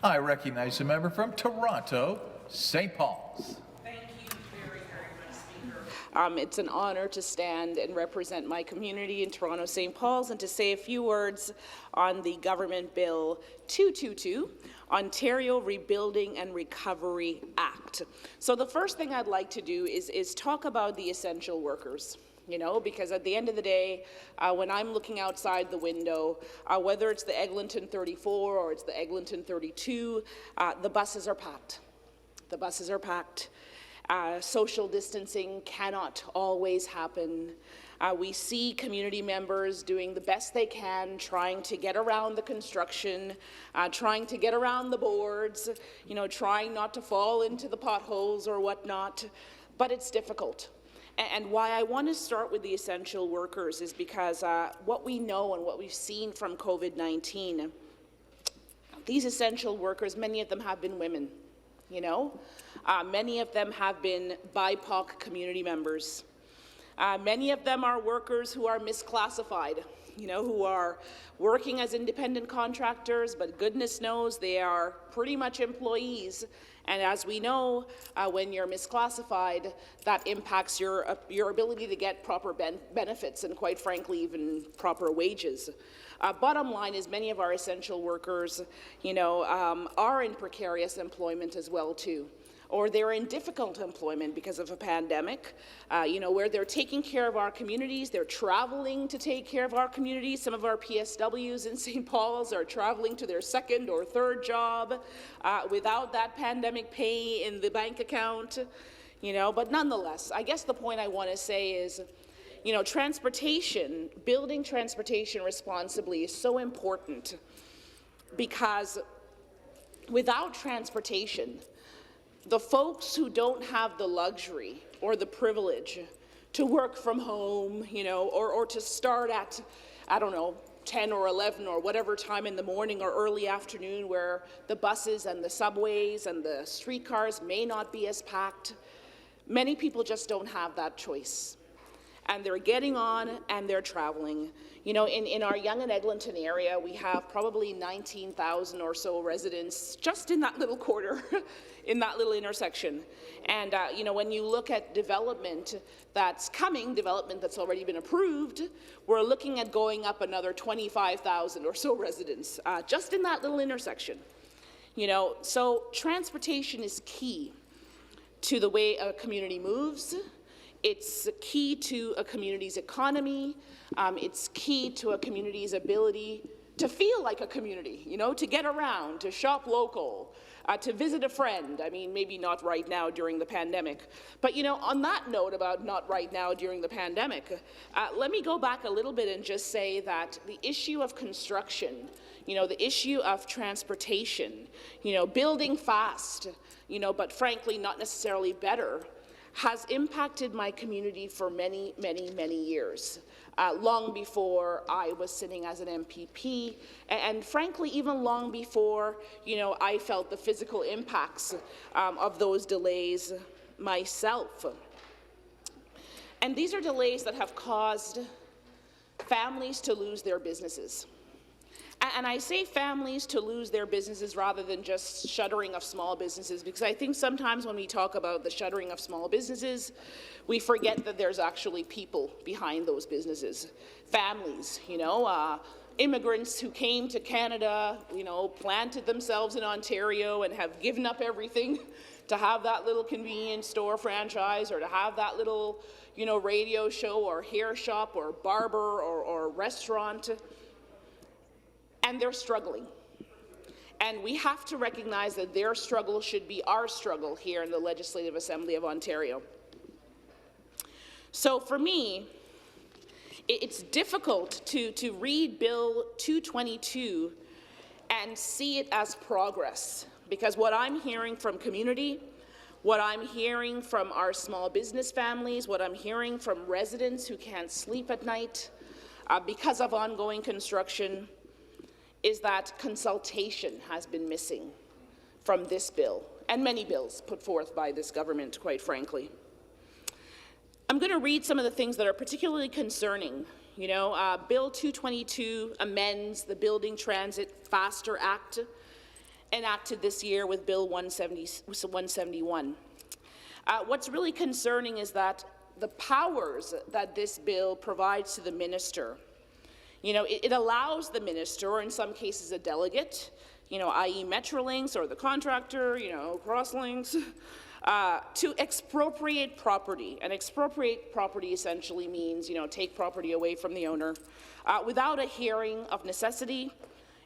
I recognize the member from Toronto, St. Paul's. Thank you very, very much, Speaker. It's an honour to stand and represent my community in Toronto, St. Paul's, and to say a few words on the Government Bill 222, Ontario Rebuilding and Recovery Act. So the first thing I'd like to do is talk about the essential workers. You know, because at the end of the day, when I'm looking outside the window, whether it's the Eglinton 34 or it's the Eglinton 32, the buses are packed. The buses are packed. Social distancing cannot always happen. We see community members doing the best they can, trying to get around the construction, trying to get around the boards, you know, trying not to fall into the potholes or whatnot, but it's difficult. And why I want to start with the essential workers is because what we know and what we've seen from COVID-19, these essential workers, many of them have been women, you know. Many of them have been BIPOC community members. Many of them are workers who are misclassified, you know, who are working as independent contractors, but goodness knows they are pretty much employees. And as we know, when you're misclassified, that impacts your ability to get proper benefits and, quite frankly, even proper wages. Bottom line is many of our essential workers, you know, are in precarious employment as well, too. Or they're in difficult employment because of a pandemic, you know, where they're taking care of our communities, they're traveling to take care of our communities. Some of our PSWs in St. Paul's are traveling to their second or third job without that pandemic pay in the bank account, you know, but nonetheless, I guess the point I want to say is, you know, transportation, building transportation responsibly is so important because without transportation, the folks who don't have the luxury or the privilege to work from home, you know, or to start at, I don't know, 10 or 11 or whatever time in the morning or early afternoon where the buses and the subways and the streetcars may not be as packed, many people just don't have that choice. And they're getting on and they're traveling. You know, in our Yonge and Eglinton area, we have probably 19,000 or so residents just in that little quarter, in that little intersection. And, you know, when you look at development that's coming, development that's already been approved, we're looking at going up another 25,000 or so residents just in that little intersection. You know, so transportation is key to the way a community moves. It's key to a community's economy. It's key to a community's ability to feel like a community, you know, to get around, to shop local, to visit a friend. I mean, maybe not right now during the pandemic. But, you know, on that note about not right now during the pandemic, let me go back a little bit and just say that the issue of construction, you know, the issue of transportation, you know, building fast, you know, but frankly not necessarily better, has impacted my community for many, many, many years, long before I was sitting as an MPP, and frankly, even long before, you know, I felt the physical impacts of those delays myself. And these are delays that have caused families to lose their businesses. And I say families to lose their businesses rather than just shuttering of small businesses, because I think sometimes when we talk about the shuttering of small businesses, we forget that there's actually people behind those businesses, families, you know, immigrants who came to Canada, you know, planted themselves in Ontario and have given up everything to have that little convenience store franchise or to have that little, you know, radio show or hair shop or barber or restaurant. And they're struggling. And we have to recognize that their struggle should be our struggle here in the Legislative Assembly of Ontario. So for me, it's difficult to read Bill 222 and see it as progress, because what I'm hearing from community, what I'm hearing from our small business families, what I'm hearing from residents who can't sleep at night because of ongoing construction, is that consultation has been missing from this bill and many bills put forth by this government, quite frankly. I'm going to read some of the things that are particularly concerning. You know, Bill 222 amends the Building Transit Faster Act, enacted this year with Bill 171. What's really concerning is that the powers that this bill provides to the minister, it allows the minister, or in some cases a delegate, i.e. Metrolinx or the contractor, Crosslinks, to expropriate property. And expropriate property essentially means, take property away from the owner without a hearing of necessity.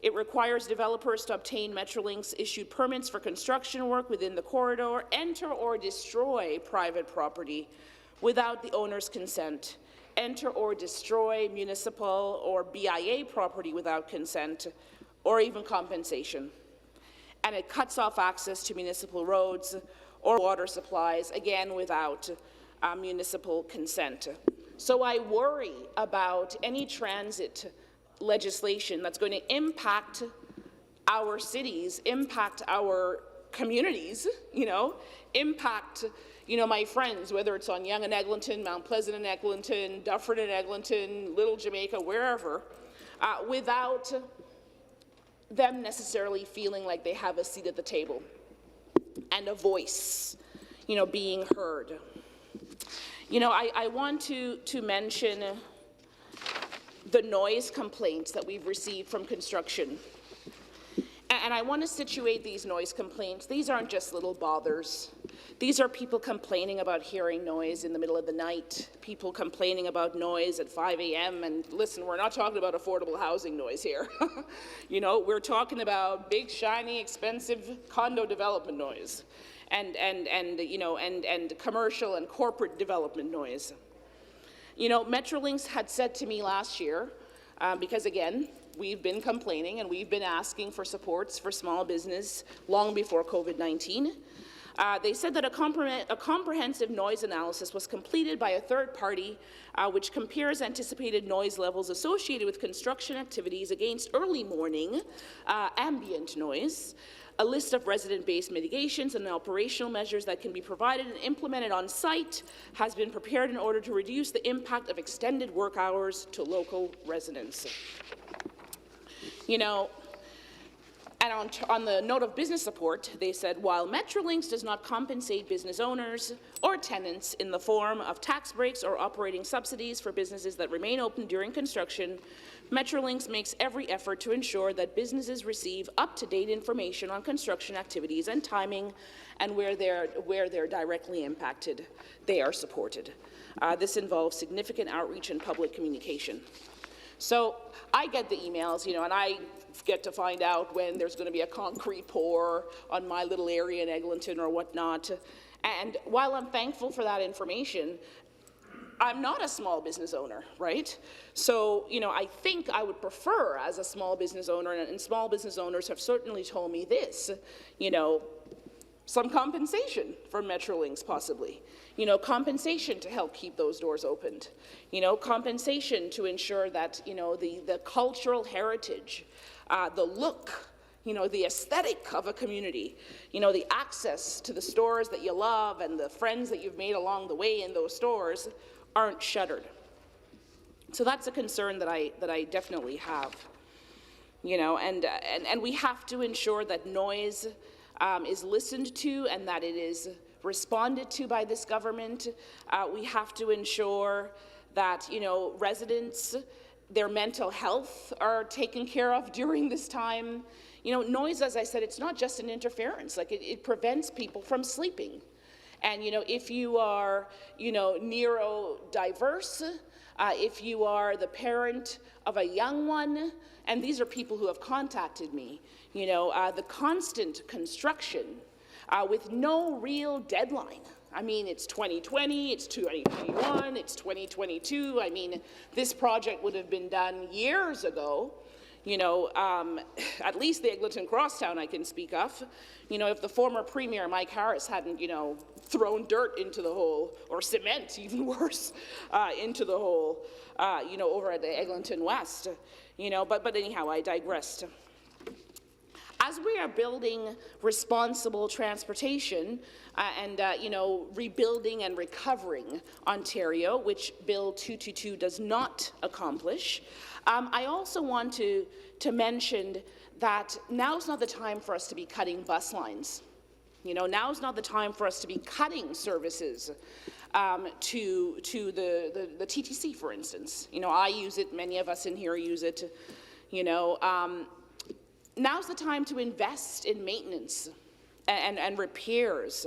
It requires developers to obtain Metrolinx issued permits for construction work within the corridor, enter or destroy private property without the owner's consent, enter or destroy municipal or BIA property without consent, or even compensation. And it cuts off access to municipal roads or water supplies, again without municipal consent. So I worry about any transit legislation that's going to impact our cities, impact our communities, impact my friends, whether it's on Yonge and Eglinton, Mount Pleasant and Eglinton, Dufferin and Eglinton, Little Jamaica, wherever, without them necessarily feeling like they have a seat at the table and a voice, being heard. I want to mention the noise complaints that we've received from construction. And I want to situate these noise complaints. These aren't just little bothers. These are people complaining about hearing noise in the middle of the night, people complaining about noise at 5 a.m. And listen, we're not talking about affordable housing noise here. We're talking about big, shiny, expensive condo development noise and commercial and corporate development noise. Metrolinx had said to me last year, because again, we've been complaining and we've been asking for supports for small business long before COVID-19. They said that a comprehensive noise analysis was completed by a third party which compares anticipated noise levels associated with construction activities against early morning ambient noise, a list of resident-based mitigations and operational measures that can be provided and implemented on site has been prepared in order to reduce the impact of extended work hours to local residents. And on the note of business support, they said, while Metrolinx does not compensate business owners or tenants in the form of tax breaks or operating subsidies for businesses that remain open during construction, Metrolinx makes every effort to ensure that businesses receive up-to-date information on construction activities and timing, and where they're directly impacted, they are supported. This involves significant outreach and public communication. So I get the emails, and I get to find out when there's going to be a concrete pour on my little area in Eglinton or whatnot. And while I'm thankful for that information, I'm not a small business owner, right? So, I think I would prefer as a small business owner, and small business owners have certainly told me this, some compensation from Metrolinx possibly. Compensation to help keep those doors opened. Compensation to ensure that, the cultural heritage, the look, the aesthetic of a community, the access to the stores that you love and the friends that you've made along the way in those stores aren't shuttered. So that's a concern that I definitely have. And we have to ensure that noise is listened to and that it is responded to by this government. We have to ensure that, residents, their mental health are taken care of during this time. Noise, as I said, it's not just an interference. Like it prevents people from sleeping. And, if you are, neurodiverse, if you are the parent of a young one, and these are people who have contacted me, the constant construction with no real deadline. I mean, it's 2020, it's 2021, it's 2022. I mean, this project would have been done years ago. At least the Eglinton Crosstown I can speak of. If the former Premier, Mike Harris, hadn't, thrown dirt into the hole, or cement, even worse, into the hole, over at the Eglinton West. But anyhow, I digressed. As we are building responsible transportation and rebuilding and recovering Ontario, which Bill 222 does not accomplish, I also want to mention that now's not the time for us to be cutting bus lines. You know, now's not the time for us to be cutting services to the TTC, for instance. You know, I use it, many of us in here use it. You know, now's the time to invest in maintenance and repairs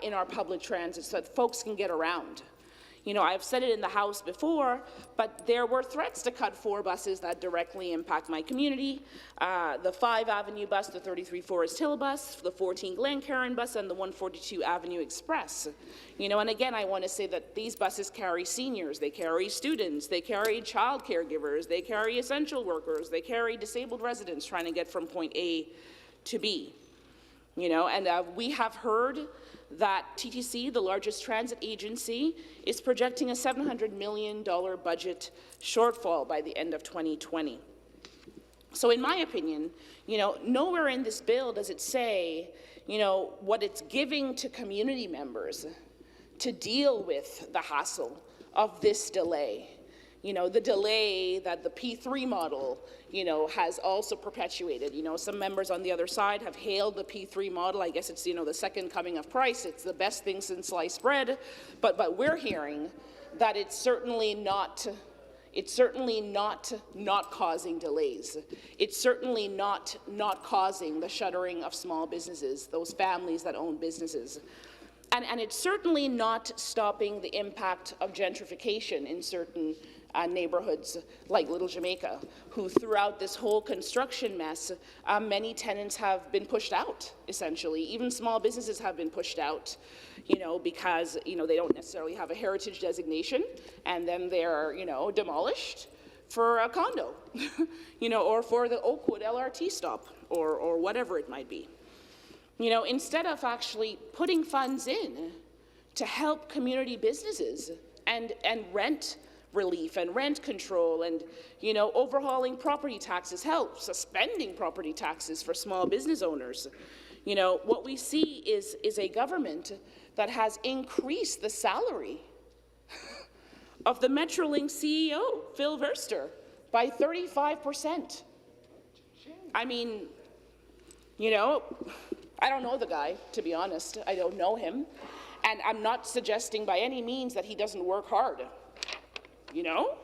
in our public transit so that folks can get around. You know, I've said it in the House before, but there were threats to cut 4 buses that directly impact my community. The 5 Avenue bus, the 33 Forest Hill bus, the 14 Glencairn bus, and the 142 Avenue Express. You know, and again, I want to say that these buses carry seniors, they carry students, they carry child caregivers, they carry essential workers, they carry disabled residents trying to get from point A to B. You know, and we have heard that TTC, the largest transit agency, is projecting a $700 million budget shortfall by the end of 2020. So in my opinion, you know, nowhere in this bill does it say, you know, what it's giving to community members to deal with the hassle of this delay. You know, the delay that the P3 model, you know, has also perpetuated. You know, some members on the other side have hailed the P3 model. I guess it's, you know, the second coming of Christ. It's the best thing since sliced bread. But we're hearing that it's certainly not causing delays. It's certainly not causing the shuttering of small businesses, those families that own businesses. And it's certainly not stopping the impact of gentrification in certain neighborhoods like Little Jamaica, who throughout this whole construction mess, many tenants have been pushed out, essentially. Even small businesses have been pushed out, you know, because, you know, they don't necessarily have a heritage designation, and then they're, you know, demolished for a condo, you know, or for the Oakwood LRT stop, or whatever it might be. You know, instead of actually putting funds in to help community businesses and rent relief and rent control and, you know, overhauling property taxes help, suspending property taxes for small business owners. You know, what we see is a government that has increased the salary of the Metrolink CEO, Phil Verster, by 35%. I mean, you know, I don't know the guy, to be honest. I don't know him. And I'm not suggesting by any means that he doesn't work hard, you know?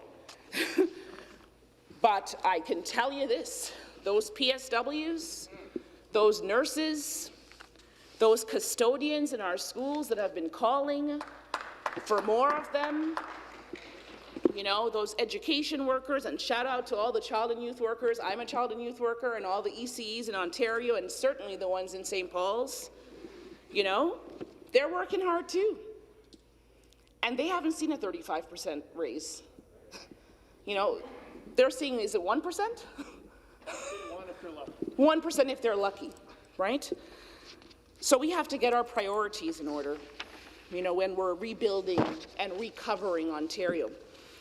But I can tell you this, those PSWs, those nurses, those custodians in our schools that have been calling for more of them, you know, those education workers, and shout out to all the child and youth workers. I'm a child and youth worker, and all the ECEs in Ontario, and certainly the ones in St. Paul's, you know, they're working hard too. And they haven't seen a 35% raise. You know, they're seeing, is it 1%? 1 if they're lucky. 1% if they're lucky, right? So we have to get our priorities in order, you know, when we're rebuilding and recovering Ontario.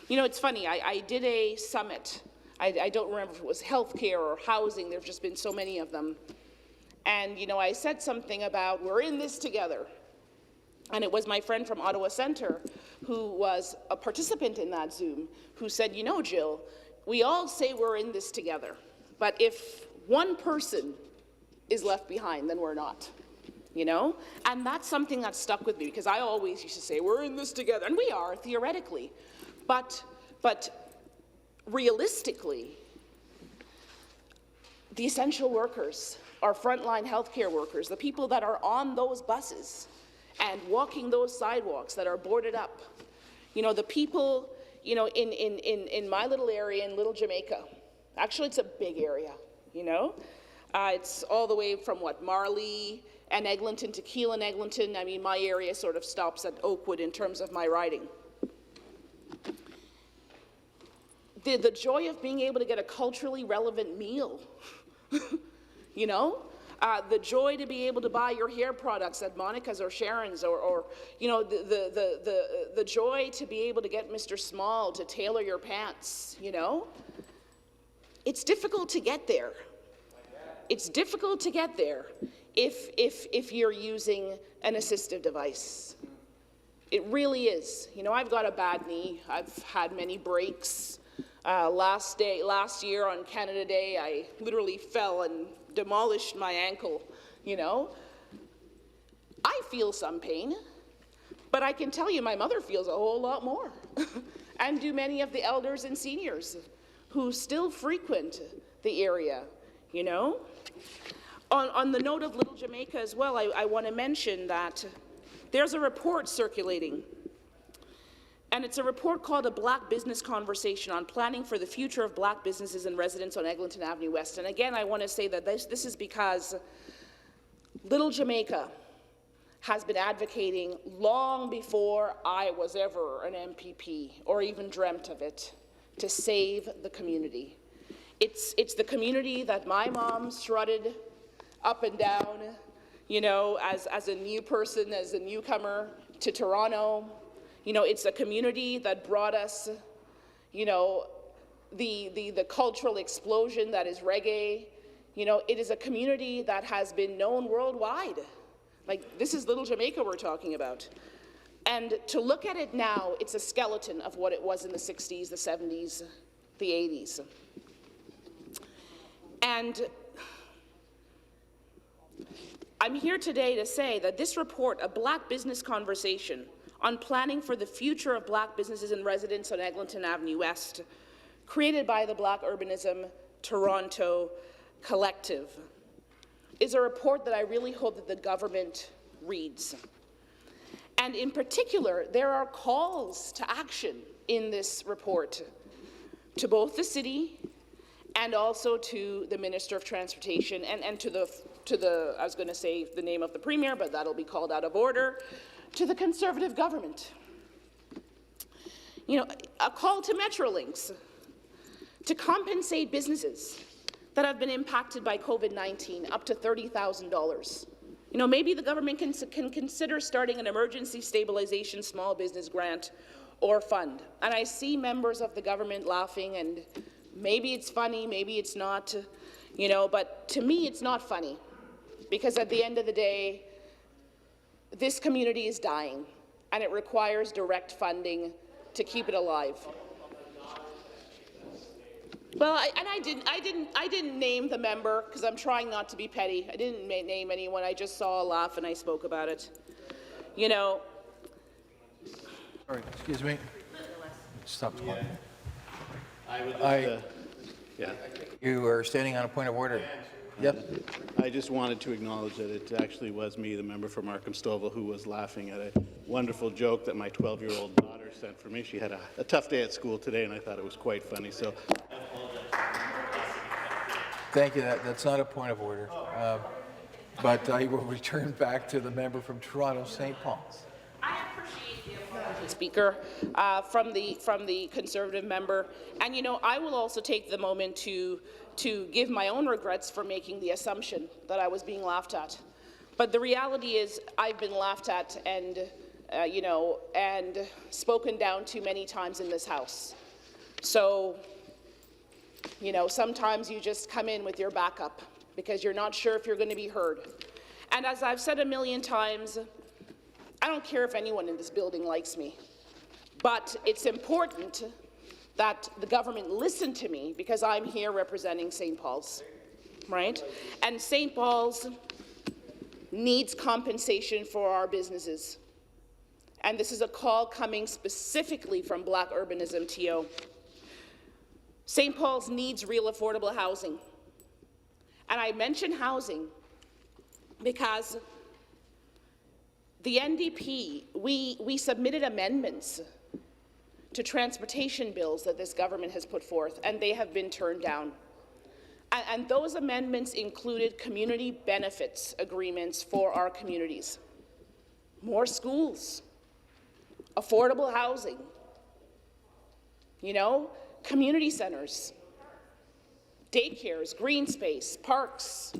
You know, it's funny, I did a summit. I don't remember if it was healthcare or housing. There've just been so many of them. And, you know, I said something about, we're in this together. And it was my friend from Ottawa Centre, who was a participant in that Zoom, who said, you know, Jill, we all say we're in this together, but if one person is left behind, then we're not, you know? And that's something that stuck with me, because I always used to say, we're in this together, and we are, theoretically. But realistically, the essential workers, our frontline healthcare workers, the people that are on those buses and walking those sidewalks that are boarded up, you know, the people, you know, in my little area in Little Jamaica, actually it's a big area, you know, it's all the way from what, Marley and Eglinton to Keele and Eglinton. I mean, my area sort of stops at Oakwood in terms of my riding. The joy of being able to get a culturally relevant meal, you know? The joy to be able to buy your hair products at Monica's or Sharon's, or you know, the joy to be able to get Mr. Small to tailor your pants, you know? It's difficult to get there. It's difficult to get there if you're using an assistive device. It really is. You know, I've got a bad knee. I've had many breaks. Last year on Canada Day, I literally fell and demolished my ankle, you know. I feel some pain, but I can tell you my mother feels a whole lot more, and do many of the elders and seniors who still frequent the area, you know. On the note of Little Jamaica as well, I want to mention that there's a report circulating, and it's a report called A Black Business Conversation on Planning for the Future of Black Businesses and Residents on Eglinton Avenue West. And again, I want to say that this is because Little Jamaica has been advocating long before I was ever an MPP or even dreamt of it, to save the community. It's the community that my mom strutted up and down, you know, as a new person, as a newcomer to Toronto. You know, it's a community that brought us, you know, the cultural explosion that is reggae. You know, it is a community that has been known worldwide. Like, this is Little Jamaica we're talking about. And to look at it now, it's a skeleton of what it was in the 60s, the 70s, the 80s. And I'm here today to say that this report, A Black Business Conversation on Planning for the Future of Black Businesses and Residents on Eglinton Avenue West, created by the Black Urbanism Toronto Collective, is a report that I really hope that the government reads. And in particular, there are calls to action in this report to both the city and also to the Minister of Transportation and to the, I was going to say the name of the Premier, but that'll be called out of order, to the Conservative government. You know, a call to Metrolinx to compensate businesses that have been impacted by COVID-19 up to $30,000. You know, maybe the government can consider starting an emergency stabilization small business grant or fund. And I see members of the government laughing, and maybe it's funny, maybe it's not, you know, but to me it's not funny, because at the end of the day, this community is dying, and it requires direct funding to keep it alive. Well, I didn't name the member because I'm trying not to be petty. I didn't name anyone. I just saw a laugh and I spoke about it. You know. Sorry, excuse me. Stop the clock. I would like to, yeah. You are standing on a point of order. Yep. I just wanted to acknowledge that it actually was me, the member for Markham Stouffville, who was laughing at a wonderful joke that my 12-year-old daughter sent for me. She had a tough day at school today, and I thought it was quite funny. So, Thank you. That's not a point of order. But I will return back to the member from Toronto, St. Paul's. I appreciate the apology, Speaker, from the Conservative member. And, you know, I will also take the moment to give my own regrets for making the assumption that I was being laughed at. But the reality is I've been laughed at and, you know, and spoken down to many times in this House. So, you know, sometimes you just come in with your backup because you're not sure if you're going to be heard. And as I've said a million times, I don't care if anyone in this building likes me, but it's important that the government listen to me because I'm here representing St. Paul's, right? And St. Paul's needs compensation for our businesses. And this is a call coming specifically from Black Urbanism TO. St. Paul's needs real affordable housing. And I mention housing because the NDP, we submitted amendments to transportation bills that this government has put forth, and they have been turned down. And those amendments included community benefits agreements for our communities, more schools, affordable housing, you know, community centers, daycares, green space, parks,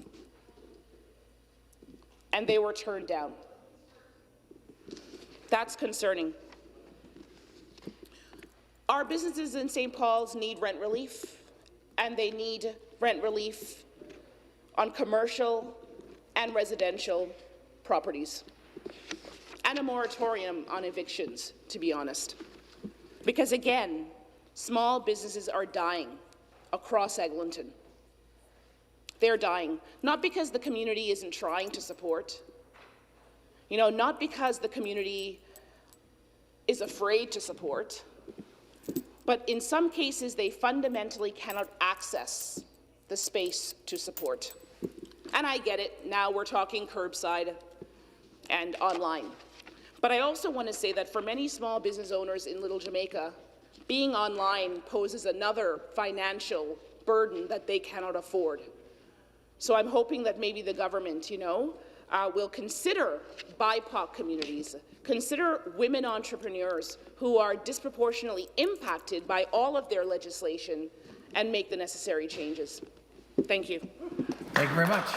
and they were turned down. That's concerning. Our businesses in St. Paul's need rent relief, and they need rent relief on commercial and residential properties, and a moratorium on evictions, to be honest. Because again, Small businesses are dying across Eglinton. They're dying, not because the community isn't trying to support, not because the community is afraid to support, but in some cases they fundamentally cannot access the space to support. And I get it, now we're talking curbside and online. But I also want to say that for many small business owners in Little Jamaica, being online poses another financial burden that they cannot afford. So I'm hoping that maybe the government, will consider BIPOC communities, consider women entrepreneurs who are disproportionately impacted by all of their legislation, and make the necessary changes. Thank you. Thank you very much.